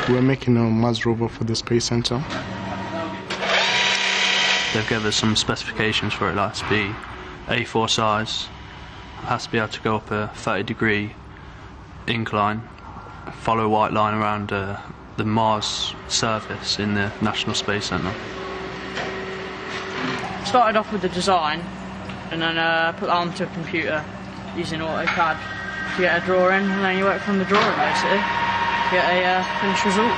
We're making a Mars Rover for the Space Center. They've given us some specifications for it, like to be A4 size, has to be able to go up a 30-degree incline, follow a white line around the Mars surface in the National Space Center. Started off with the design and then put that onto a computer using AutoCAD to get a drawing, and then you work from the drawing basically to get a finished result.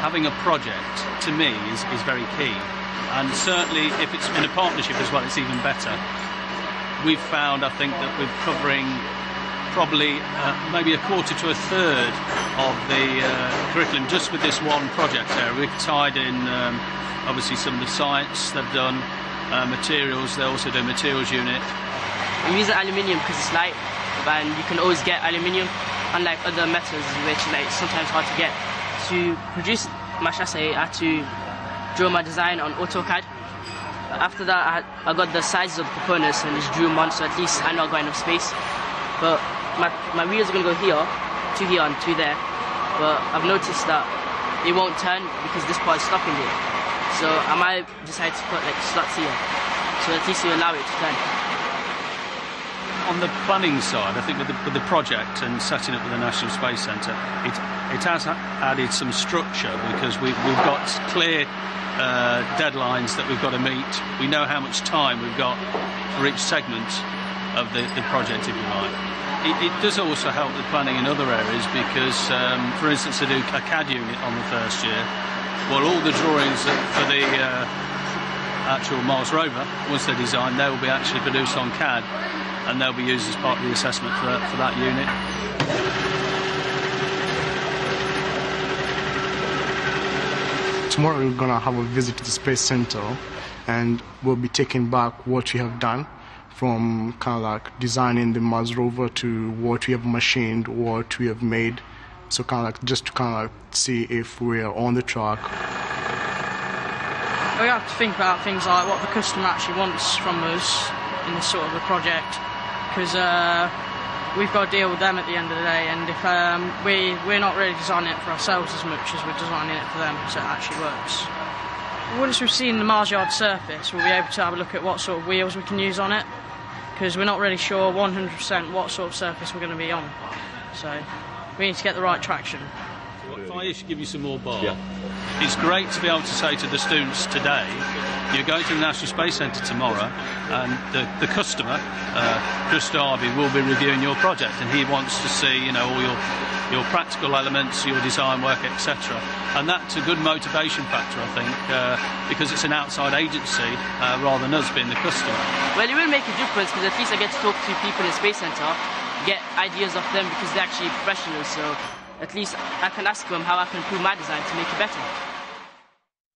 Having a project, to me, is very key, and certainly if it's in a partnership as well, it's even better. We've found, I think, that we're covering probably maybe a quarter to a third of the curriculum just with this one project area. We've tied in obviously some of the science they've done, materials, they also do materials unit. I'm using aluminium because it's light and you can always get aluminium, unlike other metals which it's sometimes hard to get. To produce my chassis, I had to draw my design on AutoCAD. After that I got the sizes of the components and just drew them on, so at least I know I've got enough space. But my wheels are going to go here, two here and two there, but I've noticed that it won't turn because this part is stopping it. So I might decide to put like slots here, so at least you allow it to turn. On the planning side, I think with the project and setting up with the National Space Centre, it has added some structure because we've got clear deadlines that we've got to meet. We know how much time we've got for each segment of the project, if you like. It does also help with planning in other areas because, for instance, they do a CAD unit on the first year. Well, all the drawings for the actual Mars Rover, once they're designed, they will be actually produced on CAD, and they'll be used as part of the assessment for that unit. Tomorrow we're going to have a visit to the Space Center, and we'll be taking back what we have done, from kind of like designing the Mars Rover to what we have machined, what we have made. So kind of like just to kind of like see if we're on the track. We have to think about things like what the customer actually wants from us in this sort of a project, because we've got to deal with them at the end of the day, and if we're not really designing it for ourselves as much as we're designing it for them, so it actually works. Once we've seen the Mars yard surface, we'll be able to have a look at what sort of wheels we can use on it, because we're not really sure 100% what sort of surface we're going to be on. So we need to get the right traction. If I should give you some more bar, it's great to be able to say to the students today, you're going to the National Space Centre tomorrow, and the customer, Chris Darby, will be reviewing your project, and he wants to see, you know, all your practical elements, your design work, etc. And that's a good motivation factor, I think, because it's an outside agency rather than us being the customer. Well, it will make a difference because at least I get to talk to people in the Space Centre, get ideas of them because they're actually professionals, so at least I can ask them how I can improve my design to make it better.